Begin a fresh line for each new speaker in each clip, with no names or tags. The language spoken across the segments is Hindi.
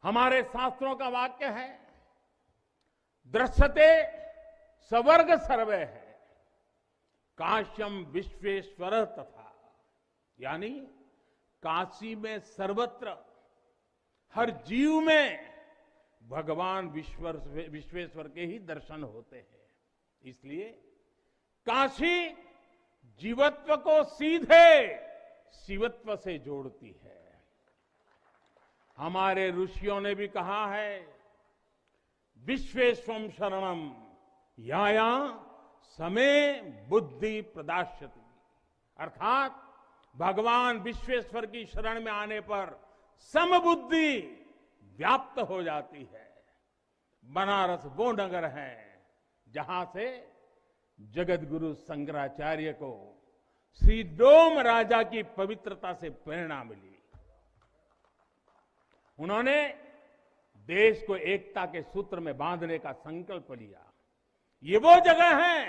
हमारे शास्त्रों का वाक्य है, दृश्यते स्वर्ग सर्वे है, काश्यम विश्वेश्वर तथा, यानी काशी में सर्वत्र हर जीव में भगवान विश्वेश्वर के ही दर्शन होते हैं। इसलिए काशी जीवत्व को सीधे शिवत्व से जोड़ती है। हमारे ऋषियों ने भी कहा है, विश्वेश्वम शरणम याया समे बुद्धि प्रदास्यति, अर्थात भगवान विश्वेश्वर की शरण में आने पर समबुद्धि व्याप्त हो जाती है। बनारस वो नगर है जहां से जगत गुरु शंकराचार्य को श्री डोम राजा की पवित्रता से प्रेरणा मिली। उन्होंने देश को एकता के सूत्र में बांधने का संकल्प लिया। ये वो जगह है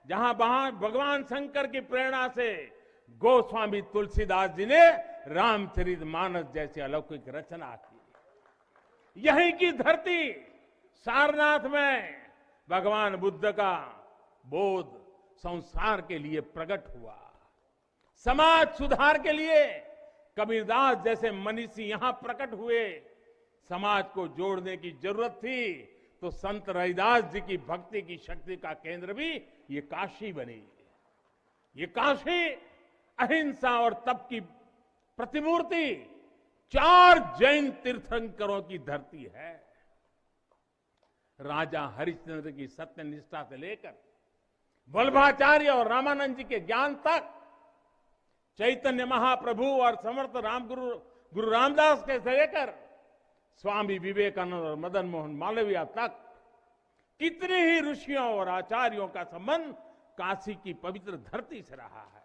जहां भगवान शंकर की प्रेरणा से गोस्वामी तुलसीदास जी ने रामचरितमानस जैसी अलौकिक रचना की। यहीं की धरती सारनाथ में भगवान बुद्ध का बोध संसार के लिए प्रकट हुआ। समाज सुधार के लिए कबीरदास जैसे मनीषी यहां प्रकट हुए। समाज को जोड़ने की जरूरत थी तो संत रविदास जी की भक्ति की शक्ति का केंद्र भी ये काशी बनी। ये काशी अहिंसा और तप की प्रतिमूर्ति 4 जैन तीर्थंकरों की धरती है। राजा हरिश्चंद्र की सत्यनिष्ठा से लेकर वल्लभाचार्य और रामानंद जी के ज्ञान तक, चैतन्य महाप्रभु और समर्थ गुरु रामदास के से लेकर स्वामी विवेकानंद और मदन मोहन मालवीय तक कितने ही ऋषियों और आचार्यों का संबंध काशी की पवित्र धरती से रहा है।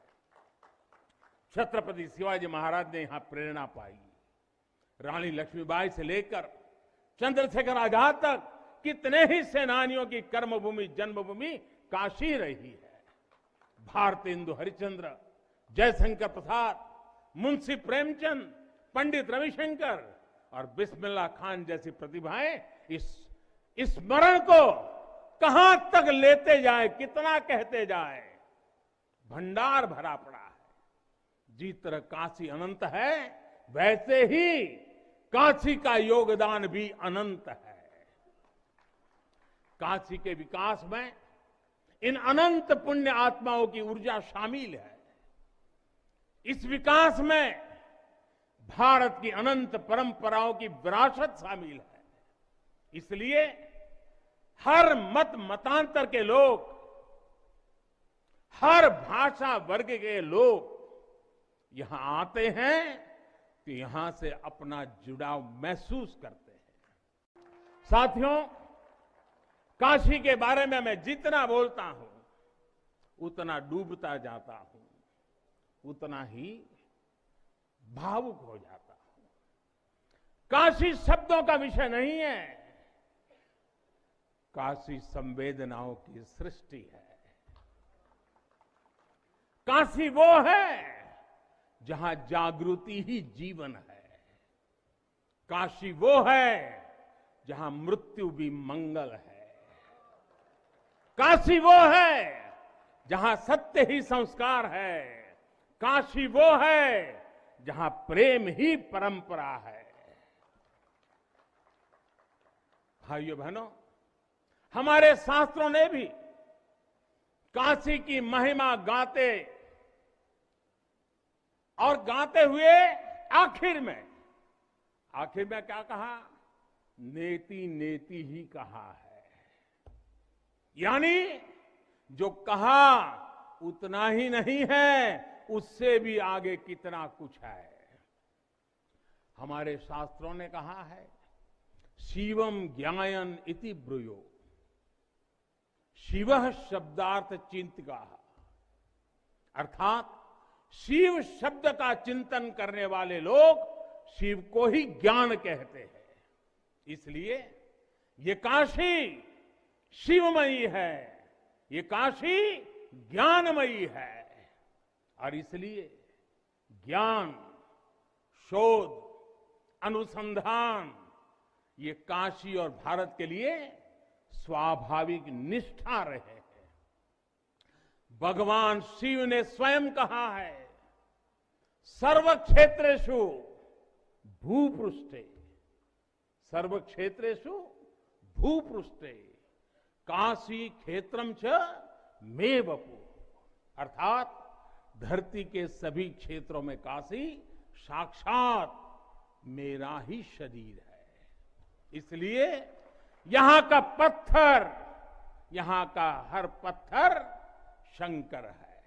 छत्रपति शिवाजी महाराज ने यहां प्रेरणा पाई। रानी लक्ष्मीबाई से लेकर चंद्रशेखर आजाद तक कितने ही सेनानियों की कर्मभूमि जन्मभूमि काशी रही है। भारतेंदु हरिश्चंद्र, जयशंकर प्रसाद, मुंशी प्रेमचंद, पंडित रविशंकर और बिस्मिल्लाह खान जैसी प्रतिभाएं इस स्मरण को कहां तक लेते जाए, कितना कहते जाए, भंडार भरा पड़ा है। जिस तरह काशी अनंत है, वैसे ही काशी का योगदान भी अनंत है। काशी के विकास में इन अनंत पुण्य आत्माओं की ऊर्जा शामिल है। इस विकास में भारत की अनंत परंपराओं की विरासत शामिल है। इसलिए हर मत मतांतर के लोग, हर भाषा वर्ग के लोग यहां आते हैं तो यहां से अपना जुड़ाव महसूस करते हैं। साथियों, काशी के बारे में मैं जितना बोलता हूं उतना डूबता जाता हूं, उतना ही भावुक हो जाता हूं। काशी शब्दों का विषय नहीं है, काशी संवेदनाओं की सृष्टि है। काशी वो है जहां जागृति ही जीवन है। काशी वो है जहां मृत्यु भी मंगल है। काशी वो है जहां सत्य ही संस्कार है, काशी वो है जहां प्रेम ही परंपरा है। भाइयों बहनों, हमारे शास्त्रों ने भी काशी की महिमा गाते और गाते हुए आखिर में क्या कहा? नेति नेति ही कहा है। यानी जो कहा उतना ही नहीं है, उससे भी आगे कितना कुछ है। हमारे शास्त्रों ने कहा है, शिवम ज्ञायन इति ब्रूयो, शिवः शब्दार्थ चिंतका, अर्थात शिव शब्द का चिंतन करने वाले लोग शिव को ही ज्ञान कहते हैं। इसलिए ये काशी शिवमयी है, ये काशी ज्ञानमयी है। और इसलिए ज्ञान, शोध, अनुसंधान ये काशी और भारत के लिए स्वाभाविक निष्ठा रहे हैं। भगवान शिव ने स्वयं कहा है, सर्व क्षेत्रेषु भूपृष्ठे, सर्व क्षेत्रेषु भूपृष्ठे काशी क्षेत्रम च मे वपु, अर्थात धरती के सभी क्षेत्रों में काशी साक्षात मेरा ही शरीर है। इसलिए यहां का पत्थर, यहां का हर पत्थर शंकर है।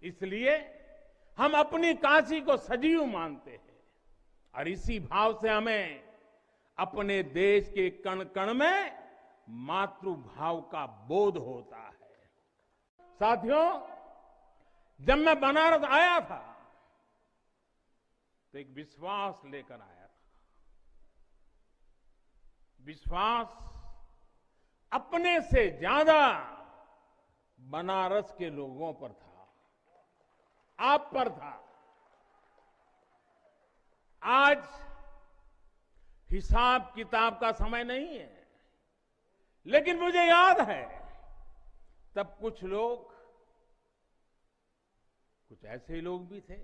इसलिए हम अपनी काशी को सजीव मानते हैं और इसी भाव से हमें अपने देश के कण कण में मातृभाव का बोध होता है। साथियों, जब मैं बनारस आया था तो एक विश्वास लेकर आया था। विश्वास अपने से ज्यादा बनारस के लोगों पर था, आप पर था। आज हिसाब किताब का समय नहीं है, लेकिन मुझे याद है तब कुछ ऐसे लोग भी थे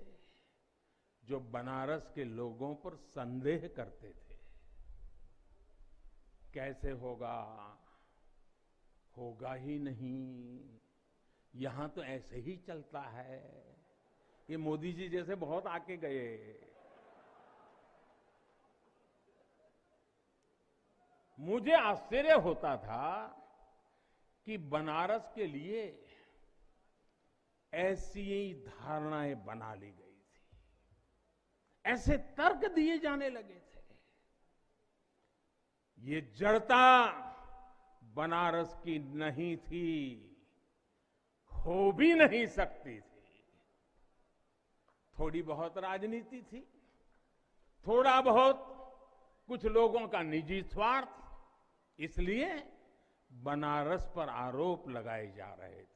जो बनारस के लोगों पर संदेह करते थे। कैसे होगा, होगा ही नहीं, यहां तो ऐसे ही चलता है। ये मोदी जी जैसे बहुत आके गए। मुझे आश्चर्य होता था कि बनारस के लिए ऐसी ही धारणाएं बना ली गई थी, ऐसे तर्क दिए जाने लगे थे। ये जड़ता बनारस की नहीं थी, हो भी नहीं सकती थी। थोड़ी बहुत राजनीति थी, थोड़ा बहुत कुछ लोगों का निजी स्वार्थ, इसलिए बनारस पर आरोप लगाए जा रहे थे।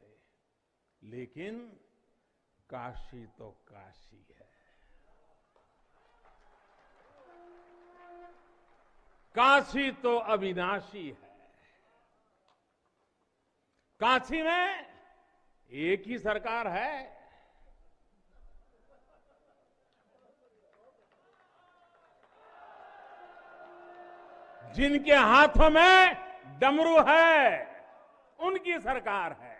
लेकिन काशी तो काशी है, काशी तो अविनाशी है। काशी में एक ही सरकार है, जिनके हाथों में डमरू है, उनकी सरकार है।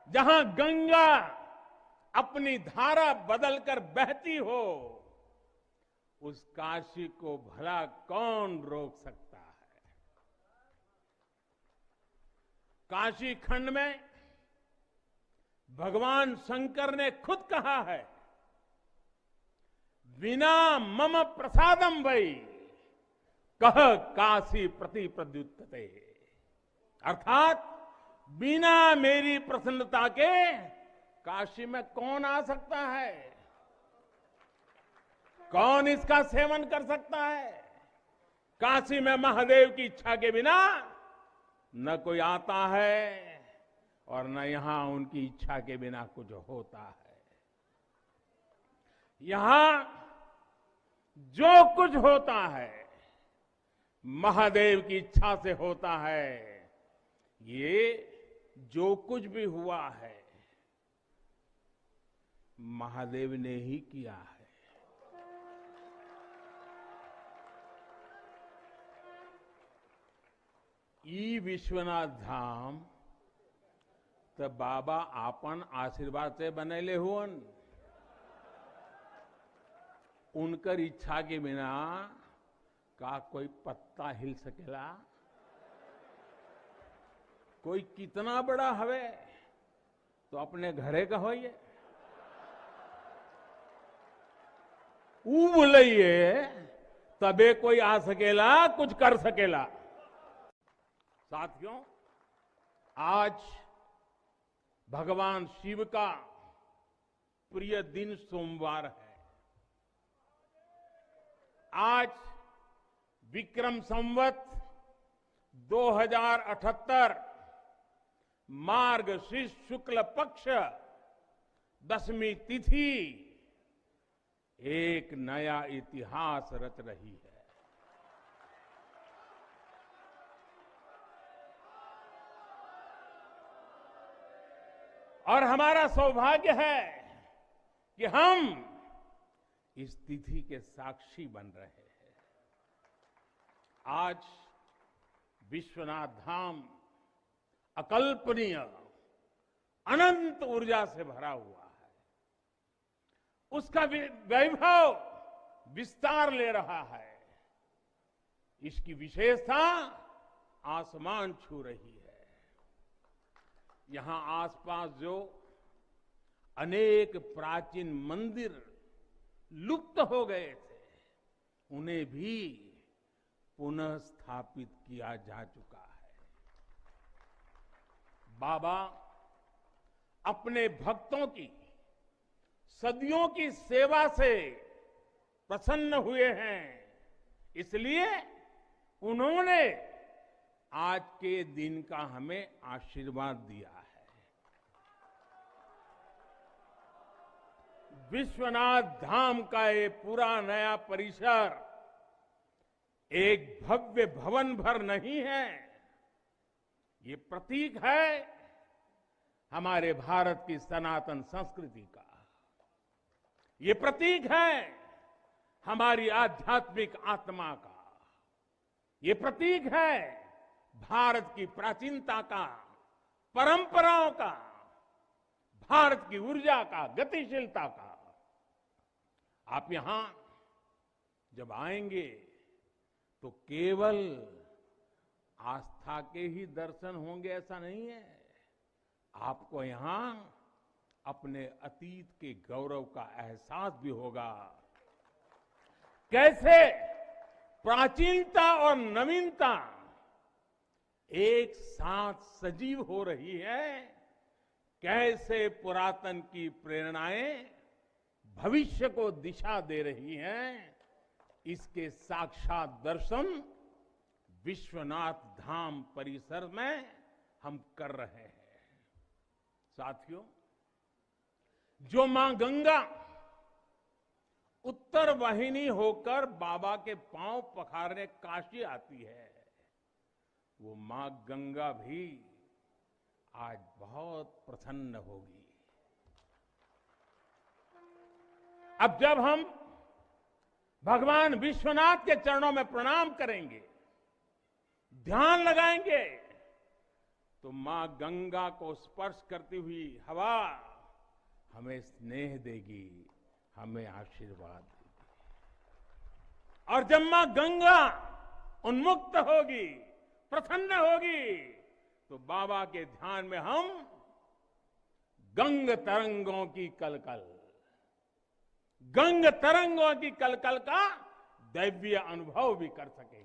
जहां गंगा अपनी धारा बदलकर बहती हो, उस काशी को भला कौन रोक सकता है। काशी खंड में भगवान शंकर ने खुद कहा है, विना मम प्रसादम वै कह काशी प्रति प्रद्युत्ते, अर्थात बिना मेरी प्रसन्नता के काशी में कौन आ सकता है, कौन इसका सेवन कर सकता है। काशी में महादेव की इच्छा के बिना न कोई आता है और न यहां उनकी इच्छा के बिना कुछ होता है। यहां जो कुछ होता है महादेव की इच्छा से होता है। ये जो कुछ भी हुआ है महादेव ने ही किया है। ई विश्वनाथ धाम तो बाबा आपन आशीर्वाद से बनेले हुन। उनकर इच्छा के बिना का कोई पत्ता हिल सकेला? कोई कितना बड़ा हवे तो अपने घरे का होइए, ऊ बोलिए तबे कोई आ सकेला, कुछ कर सकेला। साथियों, आज भगवान शिव का प्रिय दिन सोमवार है। आज विक्रम संवत 2078 मार्गशीर्ष शुक्ल पक्ष दशमी तिथि एक नया इतिहास रच रही है। और हमारा सौभाग्य है कि हम इस तिथि के साक्षी बन रहे हैं। आज विश्वनाथ धाम अकल्पनीय अनंत ऊर्जा से भरा हुआ है। उसका वैभव विस्तार ले रहा है। इसकी विशेषता आसमान छू रही है। यहां आसपास जो अनेक प्राचीन मंदिर लुप्त हो गए थे, उन्हें भी पुनः स्थापित किया जा चुका है। बाबा अपने भक्तों की सदियों की सेवा से प्रसन्न हुए हैं, इसलिए उन्होंने आज के दिन का हमें आशीर्वाद दिया है। विश्वनाथ धाम का ये पूरा नया परिसर एक भव्य भवन भर नहीं है। ये प्रतीक है हमारे भारत की सनातन संस्कृति का। ये प्रतीक है हमारी आध्यात्मिक आत्मा का। ये प्रतीक है भारत की प्राचीनता का, परंपराओं का, भारत की ऊर्जा का, गतिशीलता का। आप यहां जब आएंगे तो केवल आस्था के ही दर्शन होंगे ऐसा नहीं है। आपको यहां अपने अतीत के गौरव का एहसास भी होगा। कैसे प्राचीनता और नवीनता एक साथ सजीव हो रही है, कैसे पुरातन की प्रेरणाएं भविष्य को दिशा दे रही हैं, इसके साक्षात दर्शन विश्वनाथ धाम परिसर में हम कर रहे हैं। साथियों, जो मां गंगा उत्तर वाहिनी होकर बाबा के पांव पखारने काशी आती है, वो मां गंगा भी आज बहुत प्रसन्न होगी। अब जब हम भगवान विश्वनाथ के चरणों में प्रणाम करेंगे, ध्यान लगाएंगे, तो मां गंगा को स्पर्श करती हुई हवा हमें स्नेह देगी, हमें आशीर्वाद देगी। और जब मां गंगा उन्मुक्त होगी, प्रसन्न होगी, तो बाबा के ध्यान में हम गंग तरंगों की कलकल, गंग तरंगों की कलकल का दैवीय अनुभव भी कर सकेंगे।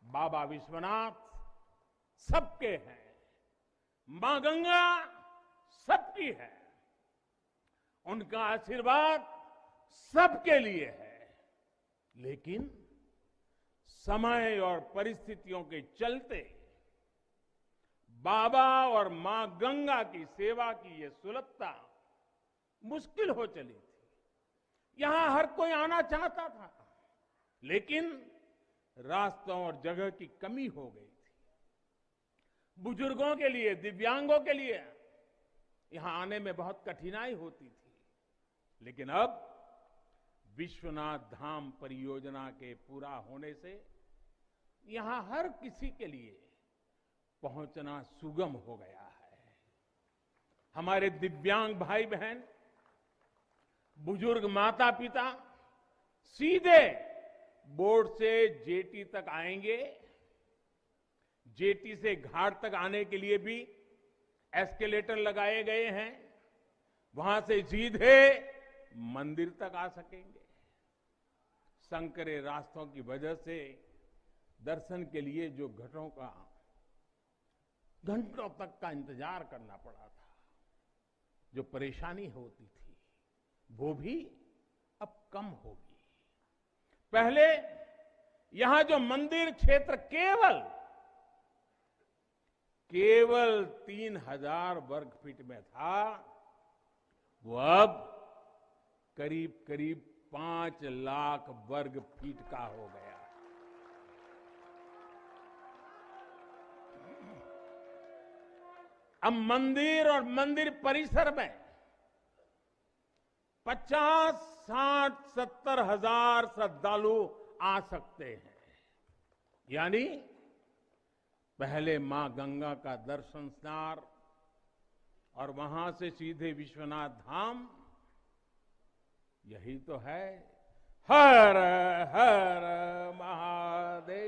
बाबा विश्वनाथ सबके हैं, मां गंगा सबकी है, उनका आशीर्वाद सबके लिए है। लेकिन समय और परिस्थितियों के चलते बाबा और मां गंगा की सेवा की ये सुलभता मुश्किल हो चली थी। यहां हर कोई आना चाहता था, लेकिन रास्तों और जगह की कमी हो गई थी। बुजुर्गों के लिए, दिव्यांगों के लिए यहां आने में बहुत कठिनाई होती थी। लेकिन अब विश्वनाथ धाम परियोजना के पूरा होने से यहां हर किसी के लिए पहुंचना सुगम हो गया है। हमारे दिव्यांग भाई बहन, बुजुर्ग माता पिता सीधे बोर्ड से जेटी तक आएंगे। जेटी से घाट तक आने के लिए भी एस्केलेटर लगाए गए हैं। वहां से सीधे मंदिर तक आ सकेंगे। संकरे रास्तों की वजह से दर्शन के लिए जो घंटों तक का इंतजार करना पड़ा था, जो परेशानी होती थी, वो भी अब कम होगी। पहले यहां जो मंदिर क्षेत्र केवल 3000 वर्ग फीट में था, वो अब करीब करीब 5 लाख वर्ग फीट का हो गया। अब मंदिर और मंदिर परिसर में 50, 60, 70 हजार श्रद्धालु आ सकते हैं। यानी पहले मां गंगा का दर्शन स्नान और वहां से सीधे विश्वनाथ धाम, यही तो है हर हर महादेव।